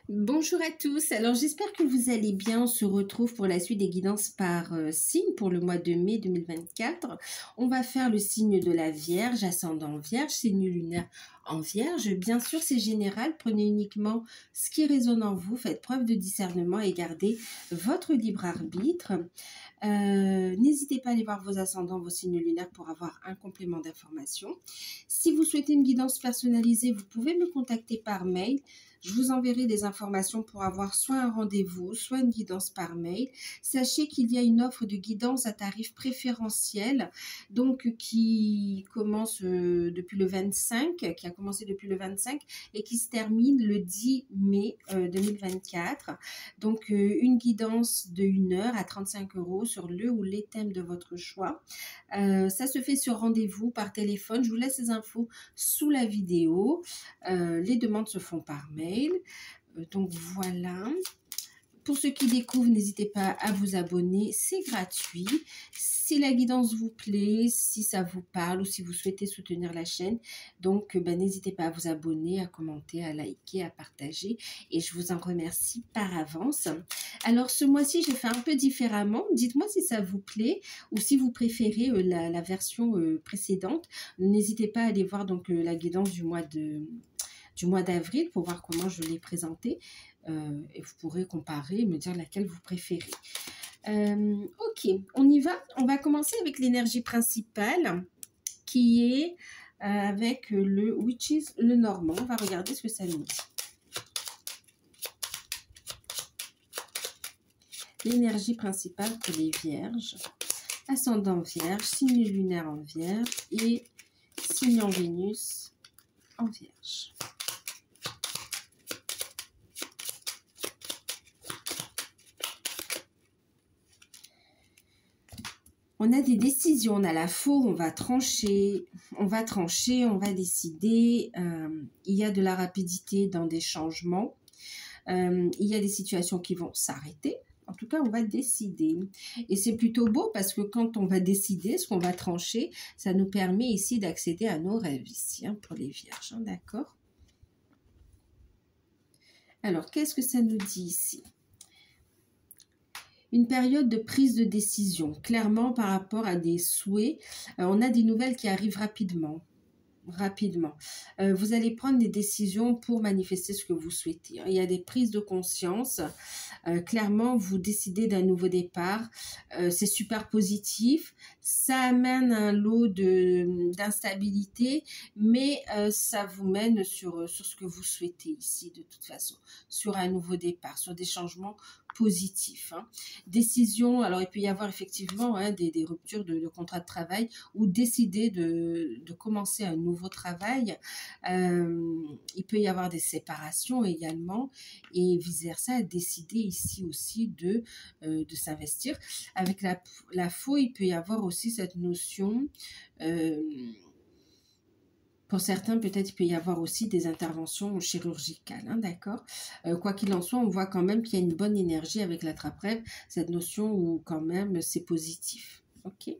Bonjour à tous, alors j'espère que vous allez bien. On se retrouve pour la suite des guidances par signe pour le mois de mai 2024. On va faire le signe de la Vierge, ascendant Vierge, signe lunaire en Vierge. Bien sûr c'est général, prenez uniquement ce qui résonne en vous, faites preuve de discernement et gardez votre libre arbitre. N'hésitez pas à aller voir vos ascendants, vos signes lunaires pour avoir un complément d'information. Si vous souhaitez une guidance personnalisée, vous pouvez me contacter par mail. Je vous enverrai des informations pour avoir soit un rendez-vous, soit une guidance par mail. Sachez qu'il y a une offre de guidance à tarif préférentiel, donc qui commence depuis le 25, qui a commencé depuis le 25 et qui se termine le 10 mai 2024. Donc une guidance de 1 heure à 35 € sur le ou les thèmes de votre choix. Ça se fait sur rendez-vous par téléphone. Je vous laisse les infos sous la vidéo. Les demandes se font par mail. Donc voilà. Pour ceux qui découvrent, n'hésitez pas à vous abonner, c'est gratuit. Si la guidance vous plaît, si ça vous parle ou si vous souhaitez soutenir la chaîne, donc n'hésitez pas à vous abonner, à commenter, à liker, à partager et je vous en remercie par avance. Alors ce mois-ci, j'ai fait un peu différemment. Dites-moi si ça vous plaît ou si vous préférez la version précédente. N'hésitez pas à aller voir donc la guidance du mois d'avril pour voir comment je l'ai présenté et vous pourrez comparer et me dire laquelle vous préférez. Ok, on y va. On va commencer avec l'énergie principale qui est avec le Witches, le Normand. On va regarder ce que ça nous dit. L'énergie principale pour les Vierges, ascendant Vierge, signe lunaire en Vierge et signe en Vénus en Vierge. On a des décisions, on a la faux, on va trancher, on va décider. Il y a de la rapidité dans des changements. Il y a des situations qui vont s'arrêter. En tout cas, on va décider. Et c'est plutôt beau parce que quand on va décider ce qu'on va trancher, ça nous permet ici d'accéder à nos rêves ici, pour les Vierges, d'accord? Alors, qu'est-ce que ça nous dit ici? Une période de prise de décision, clairement par rapport à des souhaits. On a des nouvelles qui arrivent rapidement. Vous allez prendre des décisions pour manifester ce que vous souhaitez. Il y a des prises de conscience. Clairement, vous décidez d'un nouveau départ. C'est super positif. Ça amène un lot d'instabilité, mais ça vous mène sur ce que vous souhaitez ici, de toute façon. Sur un nouveau départ, sur des changements positifs. Décision, alors il peut y avoir effectivement des ruptures de contrat de travail ou décider de commencer un nouveau travail. Il peut y avoir des séparations également et vice-versa, décider ici aussi de s'investir. Avec la faux, il peut y avoir aussi cette notion... pour certains, peut-être il peut y avoir aussi des interventions chirurgicales, d'accord. Quoi qu'il en soit, on voit quand même qu'il y a une bonne énergie avec l'attrape-rêve, cette notion où quand même c'est positif, ok.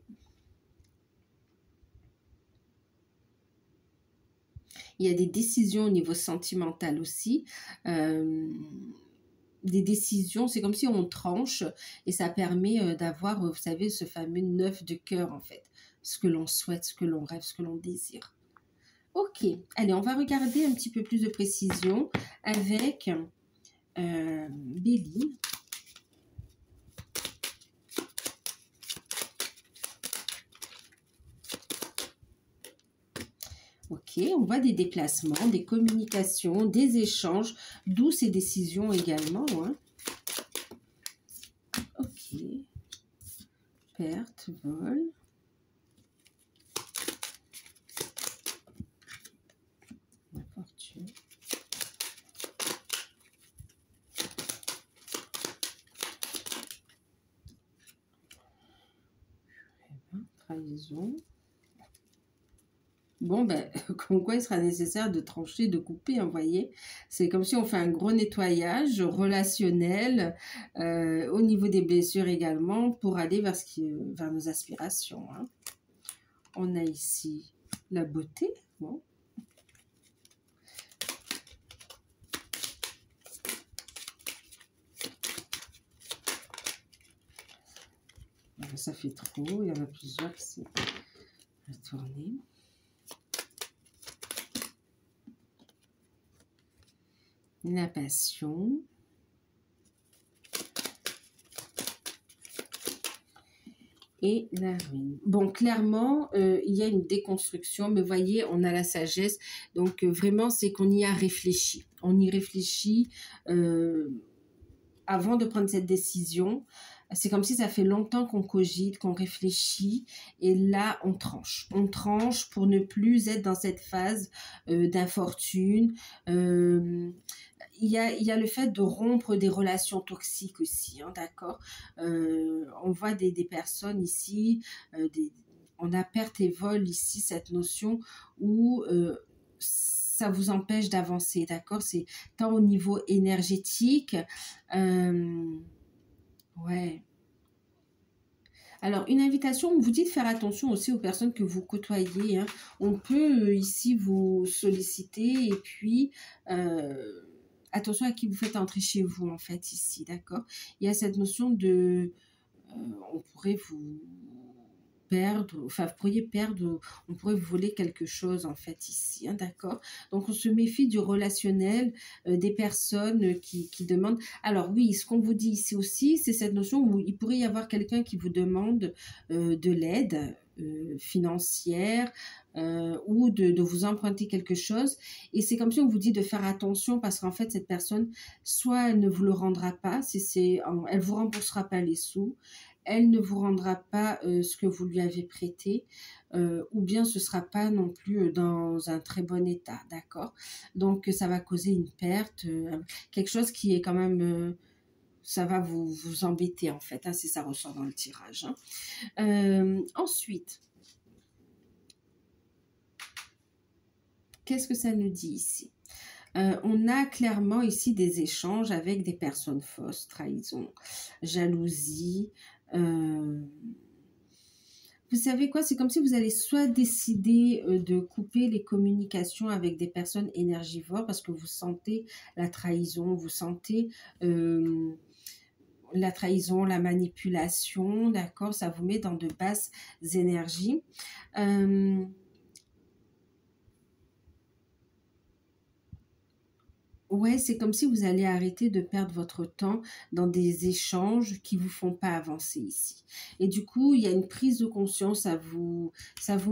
Il y a des décisions au niveau sentimental aussi, des décisions, c'est comme si on tranche et ça permet d'avoir, vous savez, ce fameux 9 de cœur en fait, ce que l'on souhaite, ce que l'on rêve, ce que l'on désire. Ok, allez, on va regarder un petit peu plus de précision avec Béline. Ok, on voit des déplacements, des communications, des échanges, d'où ces décisions également. Ok, perte, vol. La fortune. Trahison. Bon, comme quoi il sera nécessaire de trancher, de couper, vous voyez. C'est comme si on fait un gros nettoyage relationnel au niveau des blessures également pour aller vers nos aspirations. On a ici la beauté. Bon. Ça fait trop, il y en a plusieurs ici. Je vais tourner. La passion. Et la ruine. Bon, clairement, il y a une déconstruction, mais voyez, on a la sagesse. Donc, vraiment, c'est qu'on y a réfléchi. On y réfléchit avant de prendre cette décision. C'est comme si ça fait longtemps qu'on cogite, qu'on réfléchit, et là, on tranche. On tranche pour ne plus être dans cette phase d'infortune. Il y a le fait de rompre des relations toxiques aussi, hein, d'accord. On voit des personnes ici, on a perte et vol ici, cette notion où ça vous empêche d'avancer, d'accord. C'est tant au niveau énergétique, ouais. Alors, une invitation, on vous dit de faire attention aussi aux personnes que vous côtoyez, hein. On peut ici vous solliciter et puis attention à qui vous faites entrer chez vous, en fait, ici, d'accord. Il y a cette notion de... on pourrait vous perdre, enfin, vous pourriez perdre, on pourrait vous voler quelque chose, en fait, ici, hein, d'accord. Donc, on se méfie du relationnel, des personnes qui demandent. Alors, oui, ce qu'on vous dit ici aussi, c'est cette notion où il pourrait y avoir quelqu'un qui vous demande de l'aide financière, ou de vous emprunter quelque chose, et c'est comme si on vous dit de faire attention parce qu'en fait cette personne, soit elle ne vous le rendra pas, elle vous remboursera pas les sous, elle ne vous rendra pas ce que vous lui avez prêté, ou bien ce sera pas non plus dans un très bon état, d'accord. Donc ça va causer une perte, quelque chose qui est quand même ça va vous embêter en fait, hein, si ça ressort dans le tirage, hein. Ensuite, qu'est-ce que ça nous dit ici? On a clairement ici des échanges avec des personnes fausses, trahison, jalousie. Vous savez quoi? C'est comme si vous allez soit décider de couper les communications avec des personnes énergivores parce que vous sentez la trahison, vous sentez la trahison, la manipulation, d'accord? Ça vous met dans de basses énergies. Ouais, c'est comme si vous allez arrêter de perdre votre temps dans des échanges qui vous font pas avancer ici. Et du coup, il y a une prise de conscience, ça vous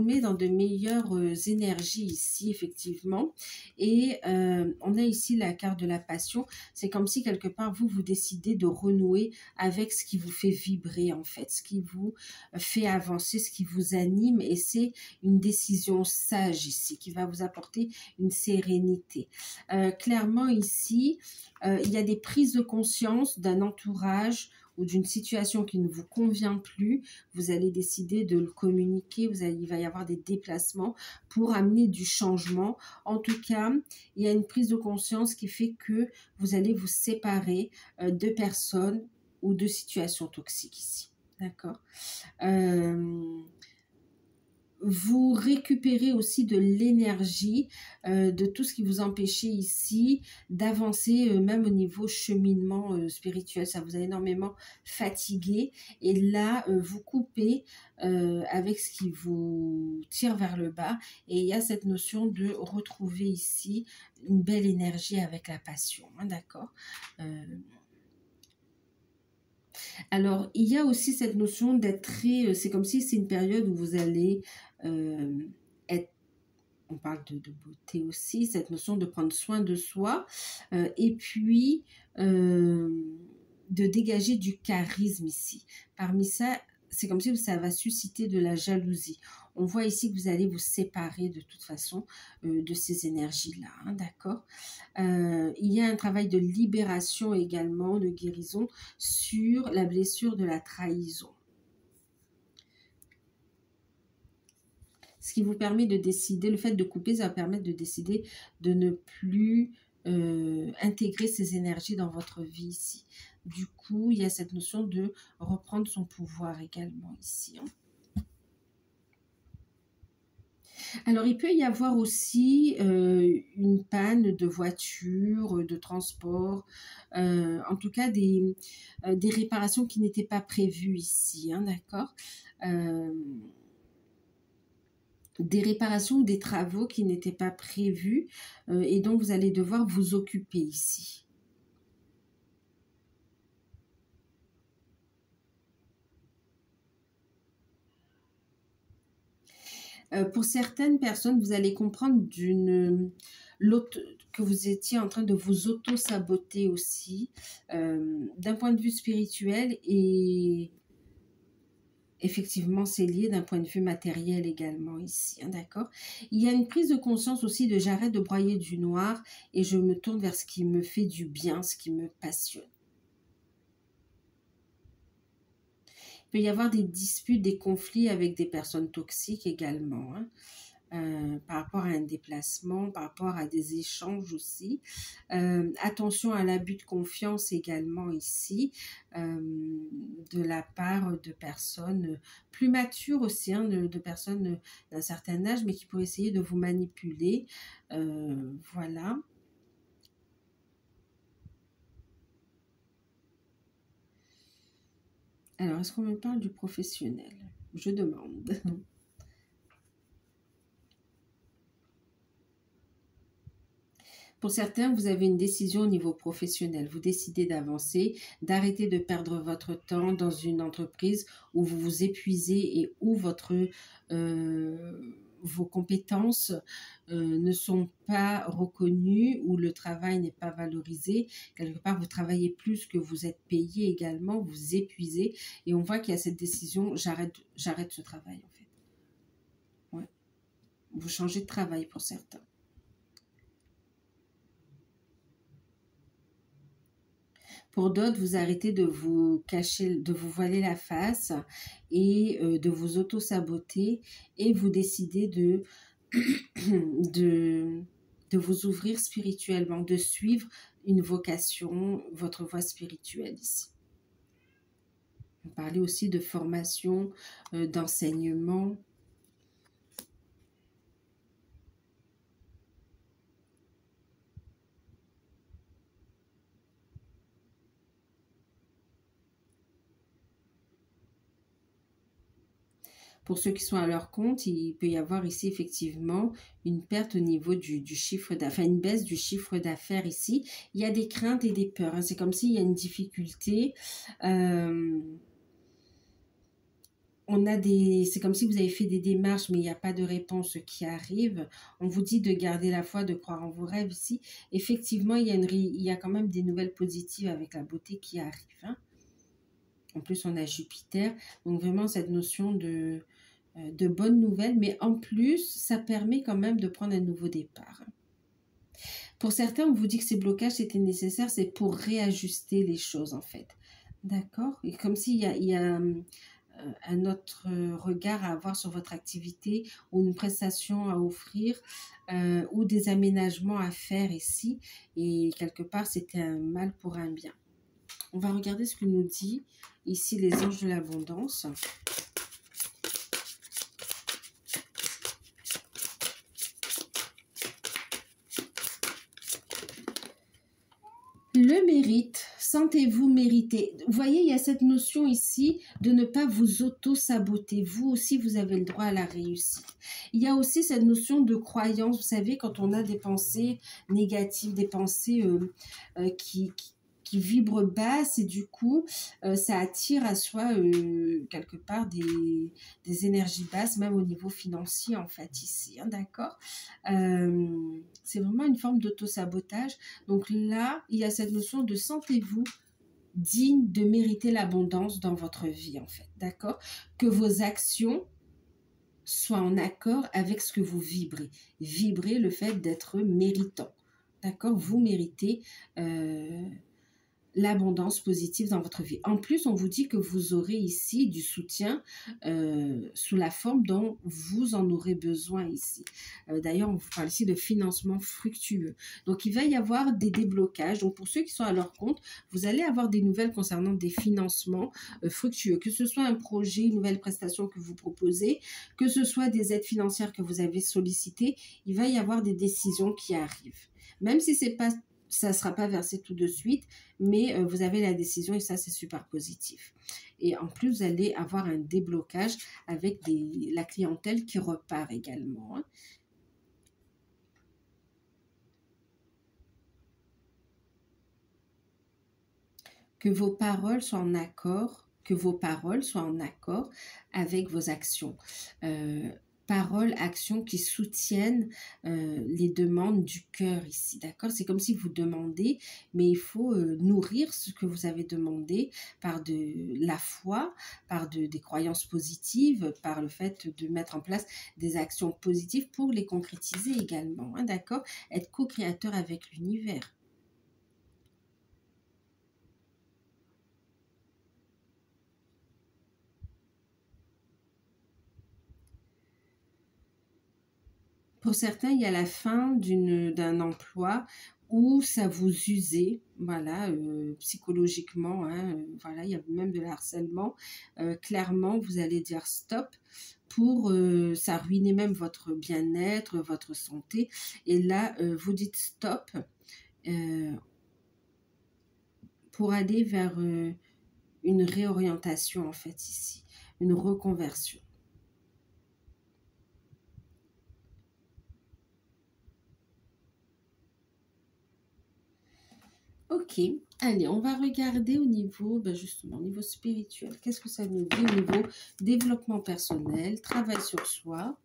met dans de meilleures énergies ici, effectivement. Et on a ici la carte de la passion. C'est comme si quelque part, vous décidez de renouer avec ce qui vous fait vibrer, en fait, ce qui vous fait avancer, ce qui vous anime. Et c'est une décision sage ici qui va vous apporter une sérénité. Clairement, ici, il y a des prises de conscience d'un entourage ou d'une situation qui ne vous convient plus. Vous allez décider de le communiquer, il va y avoir des déplacements pour amener du changement. En tout cas, il y a une prise de conscience qui fait que vous allez vous séparer de personnes ou de situations toxiques ici. D'accord. Vous récupérez aussi de l'énergie, de tout ce qui vous empêchait ici d'avancer, même au niveau cheminement spirituel. Ça vous a énormément fatigué. Et là, vous coupez avec ce qui vous tire vers le bas. Et il y a cette notion de retrouver ici une belle énergie avec la passion. Hein, d'accord. Alors, il y a aussi cette notion d'être très... c'est comme si c'est une période où vous allez être... On parle de beauté aussi, cette notion de prendre soin de soi. Et puis, de dégager du charisme ici. Parmi ça, c'est comme si ça va susciter de la jalousie. On voit ici que vous allez vous séparer de toute façon de ces énergies-là, hein, d'accord. Il y a un travail de libération également, de guérison sur la blessure de la trahison. Ce qui vous permet de décider, le fait de couper, ça va permettre de décider de ne plus intégrer ces énergies dans votre vie ici. Du coup, il y a cette notion de reprendre son pouvoir également ici, hein. Alors, il peut y avoir aussi une panne de voiture, de transport, en tout cas des réparations qui n'étaient pas prévues ici, hein, d'accord. Euh, des réparations ou des travaux qui n'étaient pas prévus et dont vous allez devoir vous occuper ici. Pour certaines personnes, vous allez comprendre que vous étiez en train de vous auto-saboter aussi, d'un point de vue spirituel et effectivement, c'est lié d'un point de vue matériel également ici, hein, d'accord? Il y a une prise de conscience aussi de j'arrête de broyer du noir et je me tourne vers ce qui me fait du bien, ce qui me passionne. Il peut y avoir des disputes, des conflits avec des personnes toxiques également, hein, par rapport à un déplacement, par rapport à des échanges aussi. Attention à l'abus de confiance également ici, de la part de personnes plus matures aussi, hein, de personnes d'un certain âge, mais qui pourraient essayer de vous manipuler. Voilà. Alors, est-ce qu'on me parle du professionnel? Je demande. Pour certains, vous avez une décision au niveau professionnel. Vous décidez d'avancer, d'arrêter de perdre votre temps dans une entreprise où vous vous épuisez et où vos compétences ne sont pas reconnues, où le travail n'est pas valorisé. Quelque part, vous travaillez plus que vous êtes payé également, vous épuisez. Et on voit qu'il y a cette décision, j'arrête ce travail en fait. Ouais. Vous changez de travail pour certains. Pour d'autres, vous arrêtez de vous cacher, de vous voiler la face et de vous auto-saboter et vous décidez de, de vous ouvrir spirituellement, de suivre une vocation, votre voie spirituelle ici. On parlait aussi de formation, d'enseignement. Pour ceux qui sont à leur compte, il peut y avoir ici effectivement une perte au niveau du chiffre d'affaires, une baisse du chiffre d'affaires ici. Il y a des craintes et des peurs, hein. C'est comme s'il y a une difficulté. C'est comme si vous avez fait des démarches, mais il n'y a pas de réponse qui arrive. On vous dit de garder la foi, de croire en vos rêves ici. Effectivement, il y a quand même des nouvelles positives avec la beauté qui arrive, hein. En plus, on a Jupiter. Donc vraiment, cette notion de bonnes nouvelles. Mais en plus, ça permet quand même de prendre un nouveau départ. Pour certains, on vous dit que ces blocages, c'était nécessaire. C'est pour réajuster les choses, en fait. D'accord? Et comme s'il y a un autre regard à avoir sur votre activité ou une prestation à offrir ou des aménagements à faire ici. Et quelque part, c'était un mal pour un bien. On va regarder ce que nous dit ici les anges de l'abondance. Le mérite, sentez-vous mériter. Vous voyez, il y a cette notion ici de ne pas vous auto-saboter. Vous aussi, vous avez le droit à la réussite. Il y a aussi cette notion de croyance. Vous savez, quand on a des pensées négatives, des pensées qui vibrent basse et du coup, ça attire à soi quelque part des énergies basses, même au niveau financier en fait ici, hein, d'accord. C'est vraiment une forme d'auto-sabotage. Donc là, il y a cette notion de sentez-vous digne de mériter l'abondance dans votre vie en fait, d'accord. Que vos actions soient en accord avec ce que vous vibrez. Vibrez le fait d'être méritant, d'accord. Vous méritez l'abondance positive dans votre vie. En plus, on vous dit que vous aurez ici du soutien sous la forme dont vous en aurez besoin ici. D'ailleurs, on vous parle ici de financement fructueux. Donc, il va y avoir des déblocages. Donc, pour ceux qui sont à leur compte, vous allez avoir des nouvelles concernant des financements fructueux. Que ce soit un projet, une nouvelle prestation que vous proposez, que ce soit des aides financières que vous avez sollicitées, il va y avoir des décisions qui arrivent. Même si ça ne sera pas versé tout de suite, mais vous avez la décision et ça, c'est super positif. Et en plus, vous allez avoir un déblocage avec la clientèle qui repart également. Que vos paroles soient en accord, avec vos actions. Paroles, actions qui soutiennent les demandes du cœur ici, d'accord? C'est comme si vous demandez, mais il faut nourrir ce que vous avez demandé par de la foi, par des croyances positives, par le fait de mettre en place des actions positives pour les concrétiser également, hein, d'accord? Être co-créateur avec l'univers. Pour certains, il y a la fin d'un emploi où ça vous usait, voilà, psychologiquement, hein, voilà, il y a même de harcèlement. Clairement, vous allez dire stop pour ça ruinait même votre bien-être, votre santé. Et là, vous dites stop pour aller vers une réorientation, en fait, ici, une reconversion. Ok, allez, on va regarder au niveau, justement, au niveau spirituel. Qu'est-ce que ça nous dit au niveau développement personnel, travail sur soi?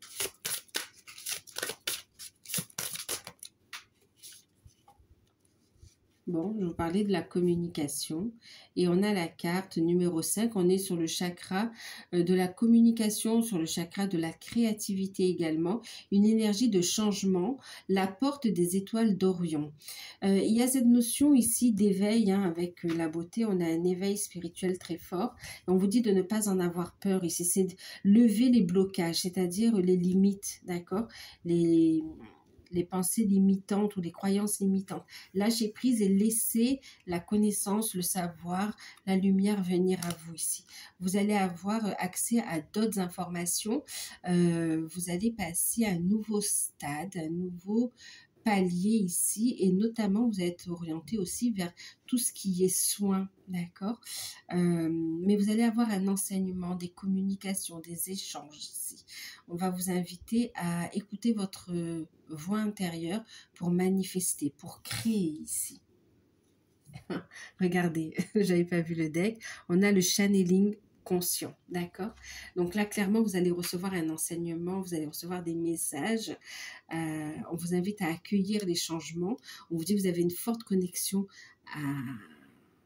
Bon, je vous parlais de la communication et on a la carte numéro 5. On est sur le chakra de la communication, sur le chakra de la créativité également. Une énergie de changement, la porte des étoiles d'Orion. Il y a cette notion ici d'éveil, hein, avec la beauté. On a un éveil spirituel très fort. On vous dit de ne pas en avoir peur ici. C'est de lever les blocages, c'est-à-dire les limites, d'accord? Les pensées limitantes ou les croyances limitantes. Lâchez prise et laissez la connaissance, le savoir, la lumière venir à vous ici. Vous allez avoir accès à d'autres informations. Vous allez passer à un nouveau stade, un nouveau palier ici et notamment vous êtes orienté aussi vers tout ce qui est soins, d'accord, mais vous allez avoir un enseignement, des communications, des échanges ici. On va vous inviter à écouter votre voix intérieure pour manifester, pour créer ici. Regardez, j'avais pas vu le deck. On a le channeling conscient, d'accord? Donc là, clairement, vous allez recevoir un enseignement, vous allez recevoir des messages. On vous invite à accueillir les changements. On vous dit que vous avez une forte connexion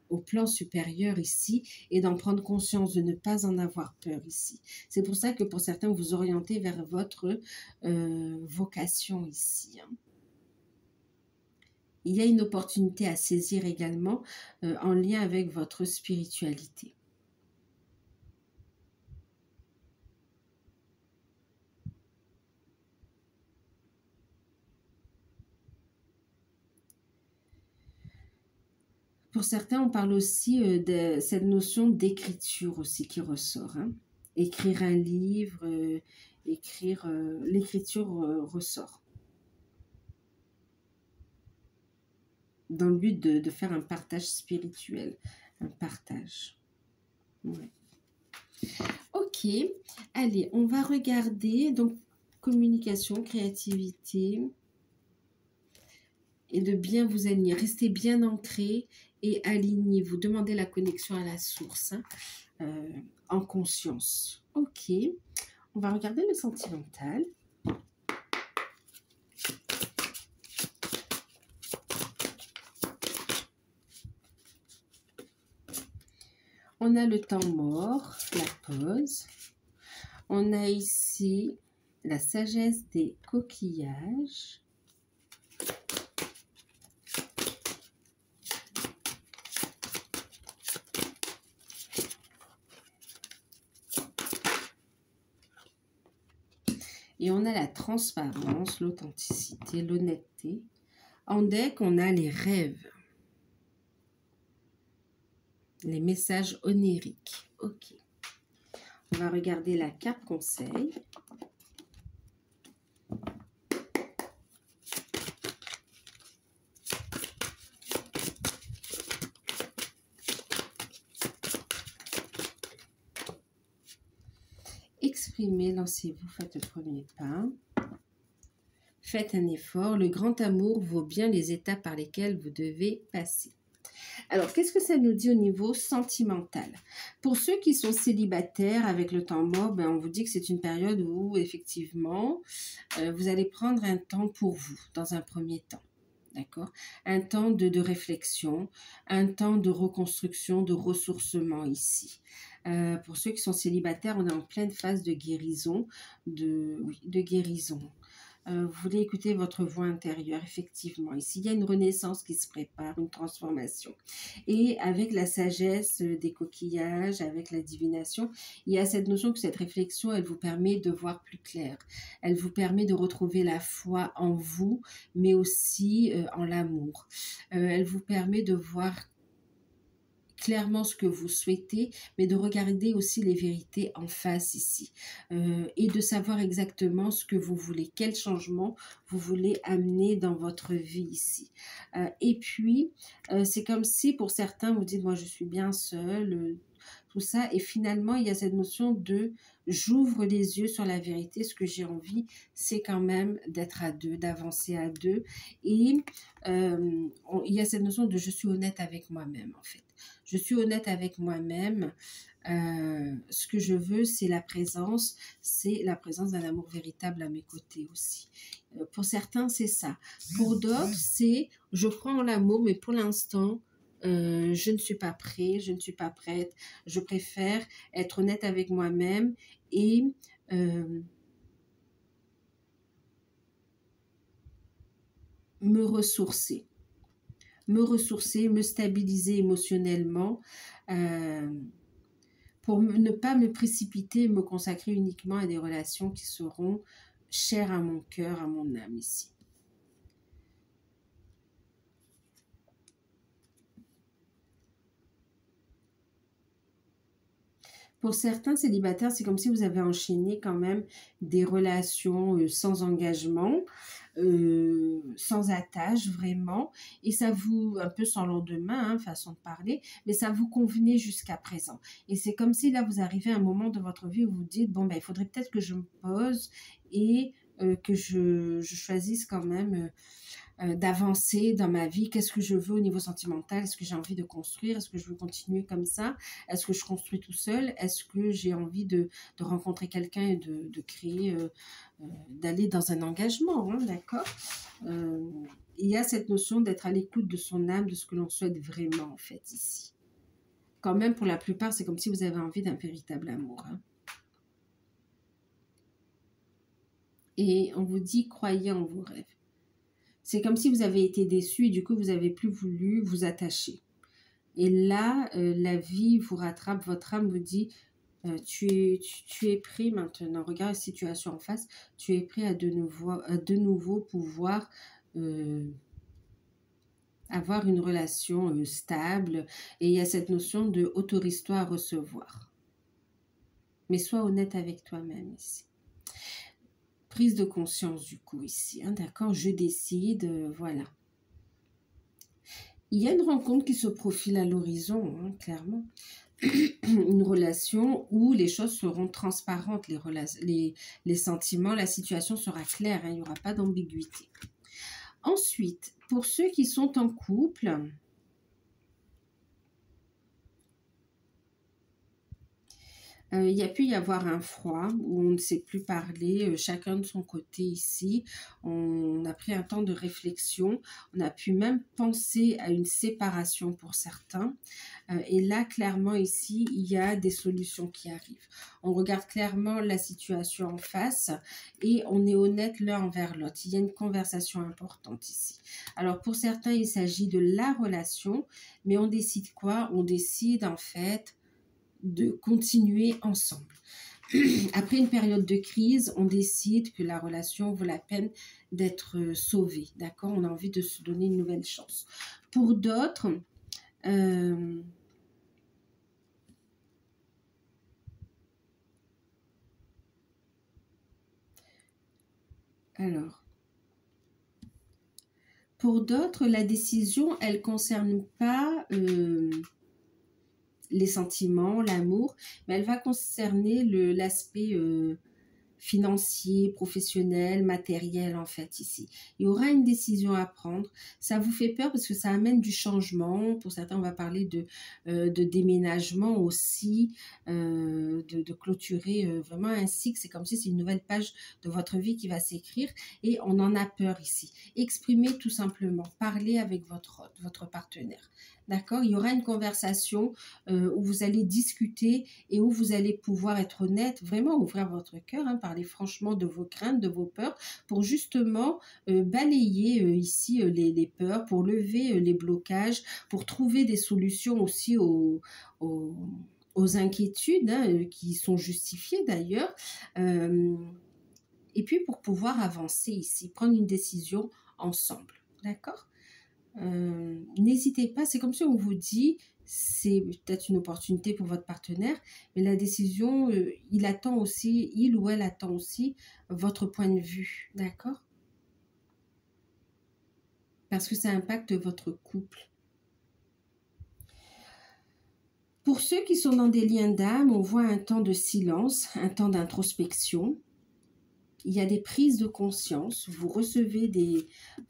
au plan supérieur ici et d'en prendre conscience, de ne pas en avoir peur ici. C'est pour ça que pour certains, vous orientez vers votre vocation ici, hein. Il y a une opportunité à saisir également en lien avec votre spiritualité. Pour certains, on parle aussi de cette notion d'écriture aussi qui ressort, hein. Écrire un livre, l'écriture ressort. Dans le but de faire un partage spirituel, un partage. Ouais. Ok, allez, on va regarder donc communication, créativité et de bien vous aligner. Restez bien ancré et aligné. Vous demandez la connexion à la source, hein, en conscience. Ok, on va regarder le sentimental. On a le temps mort, la pause. On a ici la sagesse des coquillages. Et on a la transparence, l'authenticité, l'honnêteté. En deck, on a les rêves. Les messages oniriques. Ok. On va regarder la carte conseil. Exprimez, lancez-vous, faites le premier pas. Faites un effort. Le grand amour vaut bien les étapes par lesquelles vous devez passer. Alors, qu'est-ce que ça nous dit au niveau sentimental? Pour ceux qui sont célibataires avec le temps mort, ben, on vous dit que c'est une période où, effectivement, vous allez prendre un temps pour vous, dans un premier temps. D'accord? Un temps de réflexion, un temps de reconstruction, de ressourcement ici. Pour ceux qui sont célibataires, on est en pleine phase de guérison, de guérison. Vous voulez écouter votre voix intérieure, effectivement. Ici, il y a une renaissance qui se prépare, une transformation. Et avec la sagesse des coquillages, avec la divination, il y a cette notion que cette réflexion, elle vous permet de voir plus clair. Elle vous permet de retrouver la foi en vous, mais aussi en l'amour. Elle vous permet de voir clairement ce que vous souhaitez, mais de regarder aussi les vérités en face ici et de savoir exactement ce que vous voulez, quel changement vous voulez amener dans votre vie ici. Et puis, c'est comme si pour certains, vous dites, moi je suis bien seule, tout ça, et finalement, il y a cette notion de j'ouvre les yeux sur la vérité, ce que j'ai envie, c'est quand même d'être à deux, d'avancer à deux, et il y a cette notion de je suis honnête avec moi-même en fait. Je suis honnête avec moi-même. Ce que je veux, c'est la présence d'un amour véritable à mes côtés aussi. Pour certains, c'est ça. Pour d'autres, c'est je crois en l'amour, mais pour l'instant, je ne suis pas prêt, je ne suis pas prête. Je préfère être honnête avec moi-même et me ressourcer, me stabiliser émotionnellement pour ne pas me précipiter et me consacrer uniquement à des relations qui seront chères à mon cœur, à mon âme ici. Pour certains célibataires, c'est comme si vous avez enchaîné quand même des relations sans engagement, sans attache vraiment, et ça vous, un peu sans lendemain, hein, façon de parler, mais ça vous convenait jusqu'à présent. Et c'est comme si là, vous arrivez à un moment de votre vie où vous dites, bon, ben, il faudrait peut-être que je me pose et que je choisisse quand même d'avancer dans ma vie. Qu'est-ce que je veux au niveau sentimental? Est-ce que j'ai envie de construire? Est-ce que je veux continuer comme ça? Est-ce que je construis tout seul? Est-ce que j'ai envie de rencontrer quelqu'un et de créer, d'aller dans un engagement, hein, d'accord? Il y a cette notion d'être à l'écoute de son âme, de ce que l'on souhaite vraiment, en fait, ici. Quand même, pour la plupart, c'est comme si vous avez envie d'un véritable amour, hein. Et on vous dit, croyez en vos rêves. C'est comme si vous avez été déçu et du coup, vous n'avez plus voulu vous attacher. Et là, la vie vous rattrape, votre âme vous dit, tu es prêt maintenant, regarde la situation en face, tu es prêt à de nouveau pouvoir avoir une relation stable. Et il y a cette notion de autorise-toi à recevoir. Mais sois honnête avec toi-même ici. Prise de conscience du coup ici, hein, d'accord, je décide, voilà. Il y a une rencontre qui se profile à l'horizon, hein, clairement. Une relation où les choses seront transparentes, les sentiments, la situation sera claire, hein, il n'y aura pas d'ambiguïté. Ensuite, pour ceux qui sont en couple, il y a pu y avoir un froid où on ne sait plus parler, chacun de son côté ici. On a pris un temps de réflexion. On a pu même penser à une séparation pour certains. Et là, clairement, ici, il y a des solutions qui arrivent. On regarde clairement la situation en face et on est honnête l'un envers l'autre. Il y a une conversation importante ici. Alors, pour certains, il s'agit de la relation, mais on décide quoi? On décide, en fait, de continuer ensemble. Après une période de crise, on décide que la relation vaut la peine d'être sauvée, d'accord? On a envie de se donner une nouvelle chance. Pour d'autres, alors, pour d'autres, la décision, elle ne concerne pas les sentiments, l'amour, mais elle va concerner l'aspect financier, professionnel, matériel en fait ici. Il y aura une décision à prendre. Ça vous fait peur parce que ça amène du changement. Pour certains, on va parler de déménagement aussi, de clôturer vraiment un cycle. C'est comme si c'est une nouvelle page de votre vie qui va s'écrire et on en a peur ici. Exprimez tout simplement, parlez avec votre partenaire. D'accord? Il y aura une conversation où vous allez discuter et où vous allez pouvoir être honnête, vraiment ouvrir votre cœur, hein, parler franchement de vos craintes, de vos peurs, pour justement balayer ici les peurs, pour lever les blocages, pour trouver des solutions aussi aux inquiétudes hein, qui sont justifiées d'ailleurs, et puis pour pouvoir avancer ici, prendre une décision ensemble, d'accord? N'hésitez pas, c'est comme si on vous dit, c'est peut-être une opportunité pour votre partenaire, mais la décision, il ou elle attend aussi votre point de vue, d'accord? Parce que ça impacte votre couple. Pour ceux qui sont dans des liens d'âme, on voit un temps de silence, un temps d'introspection. Il y a des prises de conscience, vous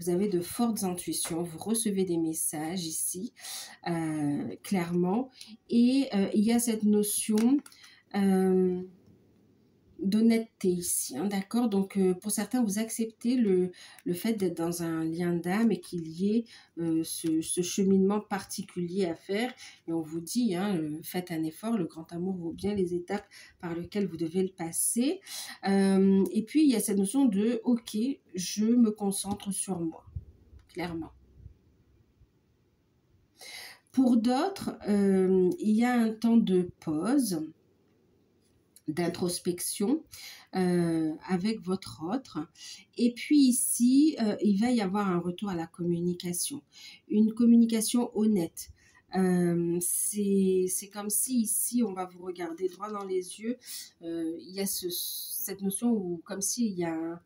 avez de fortes intuitions, vous recevez des messages ici, clairement, et il y a cette notion d'honnêteté ici, hein, d'accord? Donc, pour certains, vous acceptez le fait d'être dans un lien d'âme et qu'il y ait ce cheminement particulier à faire. Et on vous dit, hein, faites un effort, le grand amour vaut bien les étapes par lesquelles vous devez le passer. Et puis, il y a cette notion de, ok, je me concentre sur moi, clairement. Pour d'autres, il y a un temps de pause, d'introspection avec votre autre. Et puis ici, il va y avoir un retour à la communication. Une communication honnête. C'est comme si ici, on va vous regarder droit dans les yeux. Il y a cette notion où, comme s'il y a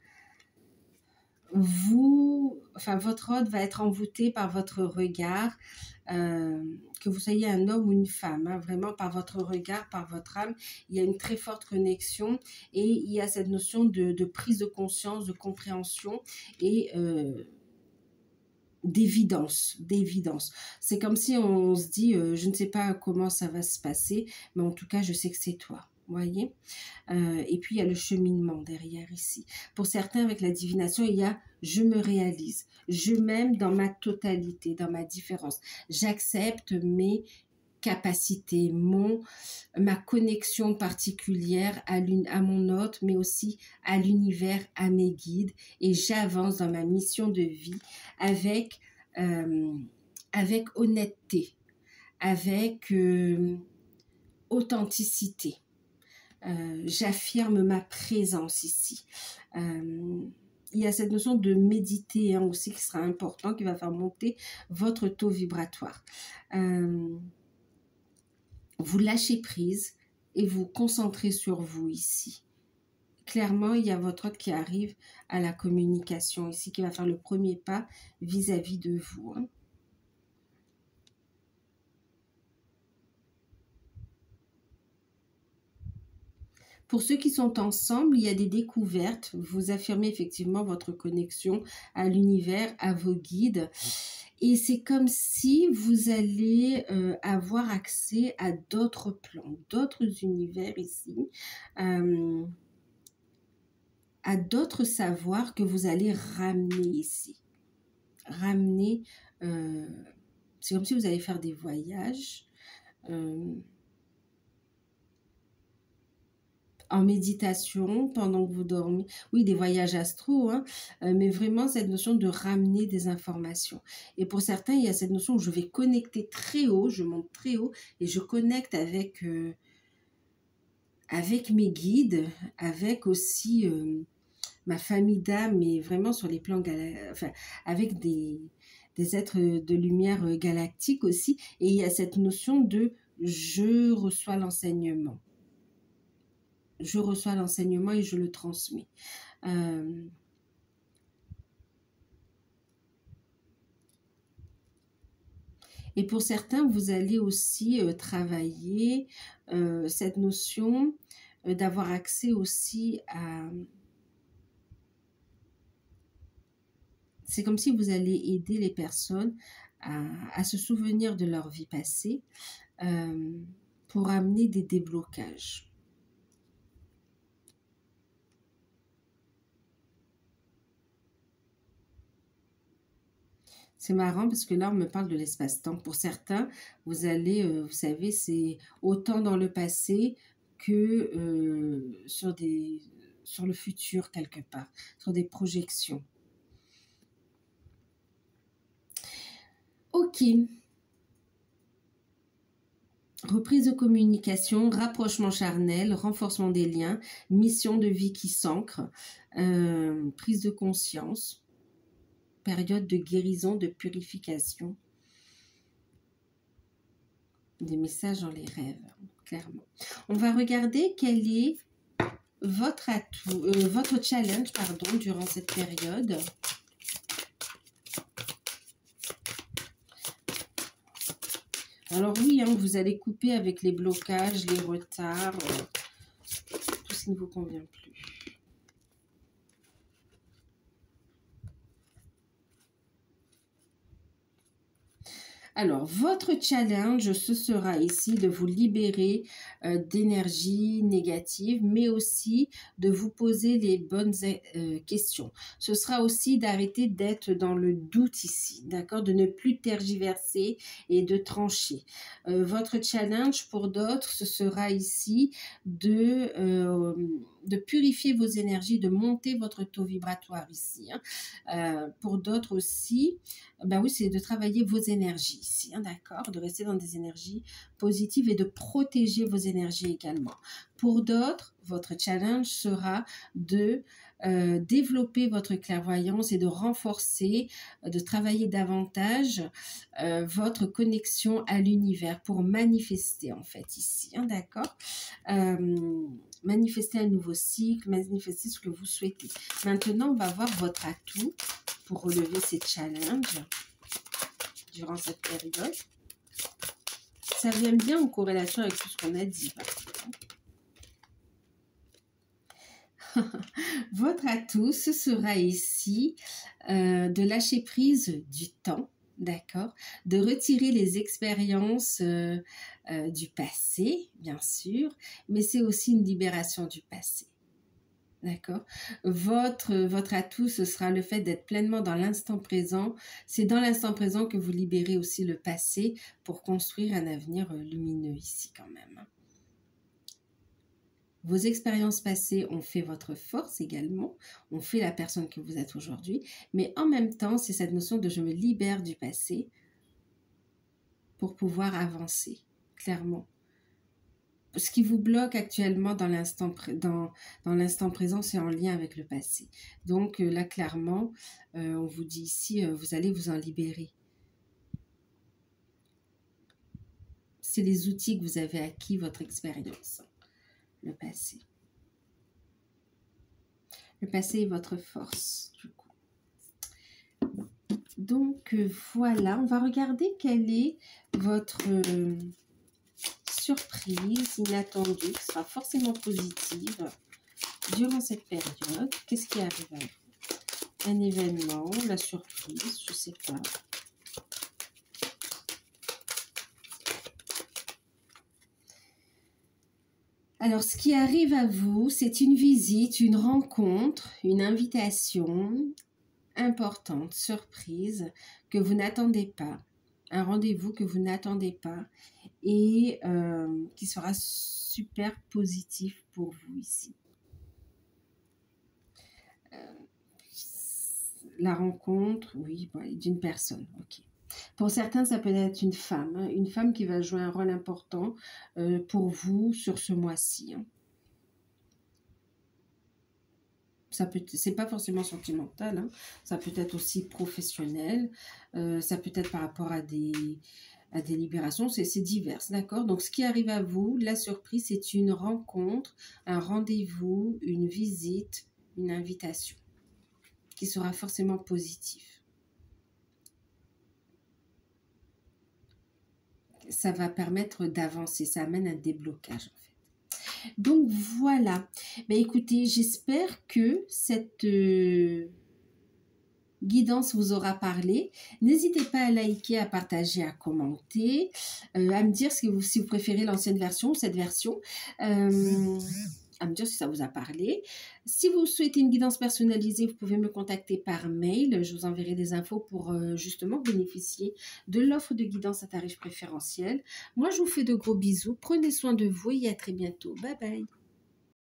votre hôte va être envoûté par votre regard, que vous soyez un homme ou une femme, hein, vraiment par votre regard, par votre âme, il y a une très forte connexion et il y a cette notion de prise de conscience, de compréhension et d'évidence. C'est comme si on se dit, je ne sais pas comment ça va se passer, mais en tout cas, je sais que c'est toi. Voyez, et puis il y a le cheminement derrière ici. Pour certains, avec la divination, il y a je me réalise, je m'aime dans ma totalité, dans ma différence. J'accepte mes capacités, ma connexion particulière à mon hôte, mais aussi à l'univers, à mes guides, et j'avance dans ma mission de vie avec honnêteté, avec authenticité. J'affirme ma présence ici. Il y a cette notion de méditer hein, aussi qui sera important, qui va faire monter votre taux vibratoire. Vous lâchez prise et vous concentrez sur vous ici. Clairement, il y a votre hôte qui arrive à la communication ici, qui va faire le premier pas vis-à-vis de vous. Hein. Pour ceux qui sont ensemble, il y a des découvertes. Vous affirmez effectivement votre connexion à l'univers, à vos guides. Et c'est comme si vous allez avoir accès à d'autres plans, d'autres univers ici, à d'autres savoirs que vous allez ramener ici. Ramener, c'est comme si vous allez faire des voyages. En méditation, pendant que vous dormez. Oui, des voyages astraux, hein, mais vraiment cette notion de ramener des informations. Et pour certains, il y a cette notion où je vais connecter très haut, je monte très haut et je connecte avec avec mes guides, avec aussi ma famille d'âme, et vraiment sur les plans enfin, avec des êtres de lumière galactiques aussi. Et il y a cette notion de je reçois l'enseignement. Je reçois l'enseignement et je le transmets. Et pour certains, vous allez aussi travailler cette notion d'avoir accès aussi à... C'est comme si vous allez aider les personnes à se souvenir de leur vie passée pour amener des déblocages. C'est marrant parce que là, on me parle de l'espace-temps. Pour certains, vous allez, vous savez, c'est autant dans le passé que sur le futur quelque part, sur des projections. Ok. Reprise de communication, rapprochement charnel, renforcement des liens, mission de vie qui s'ancre, prise de conscience, période de guérison, de purification. Des messages dans les rêves, clairement. On va regarder quel est votre atout, votre challenge, pardon, durant cette période. Alors oui, hein, vous allez couper avec les blocages, les retards, tout ce qui ne vous convient plus. Alors, votre challenge, ce sera ici de vous libérer d'énergie négative, mais aussi de vous poser les bonnes questions. Ce sera aussi d'arrêter d'être dans le doute ici, d'accord? De ne plus tergiverser et de trancher. Votre challenge pour d'autres, ce sera ici de purifier vos énergies, de monter votre taux vibratoire ici. Hein. Pour d'autres aussi, ben oui, c'est de travailler vos énergies ici, hein, d'accord? De rester dans des énergies positives et de protéger vos énergies également. Pour d'autres, votre challenge sera de développer votre clairvoyance et de renforcer, de travailler davantage votre connexion à l'univers pour manifester en fait ici, hein, d'accord? Manifester un nouveau cycle, manifester ce que vous souhaitez. Maintenant, on va voir votre atout pour relever ces challenges durant cette période. Ça vient bien en corrélation avec tout ce qu'on a dit. Votre atout, ce sera ici de lâcher prise du temps, d'accord? De retirer les expériences du passé, bien sûr, mais c'est aussi une libération du passé. D'accord. Votre atout, ce sera le fait d'être pleinement dans l'instant présent. C'est dans l'instant présent que vous libérez aussi le passé pour construire un avenir lumineux ici quand même. Vos expériences passées ont fait votre force également, ont fait la personne que vous êtes aujourd'hui, mais en même temps, c'est cette notion de je me libère du passé pour pouvoir avancer, clairement. Ce qui vous bloque actuellement dans l'instant présent, c'est en lien avec le passé. Donc là, clairement, on vous dit ici, vous allez vous en libérer. C'est les outils que vous avez acquis, votre expérience, le passé. Le passé est votre force, du coup. Donc voilà, on va regarder quelle est votre... surprise inattendue, qui sera forcément positive durant cette période. Qu'est-ce qui arrive à vous? Un événement, la surprise, je ne sais pas. Alors, ce qui arrive à vous, c'est une visite, une rencontre, une invitation importante, surprise, que vous n'attendez pas. Un rendez-vous que vous n'attendez pas et qui sera super positif pour vous ici. La rencontre, oui, d'une personne, ok. Pour certains, ça peut être une femme qui va jouer un rôle important pour vous sur ce mois-ci. Hein. Ça peut, c'est pas forcément sentimental, hein. Ça peut être aussi professionnel, ça peut être par rapport à des libérations, c'est divers, d'accord? Donc, ce qui arrive à vous, la surprise, c'est une rencontre, un rendez-vous, une visite, une invitation qui sera forcément positif. Ça va permettre d'avancer, ça amène un déblocage en fait. Donc voilà, ben, écoutez, j'espère que cette guidance vous aura parlé. N'hésitez pas à liker, à partager, à commenter, à me dire si vous préférez l'ancienne version ou cette version. À me dire si ça vous a parlé. Si vous souhaitez une guidance personnalisée, vous pouvez me contacter par mail. Je vous enverrai des infos pour justement bénéficier de l'offre de guidance à tarif préférentiel. Moi, je vous fais de gros bisous. Prenez soin de vous et à très bientôt. Bye bye.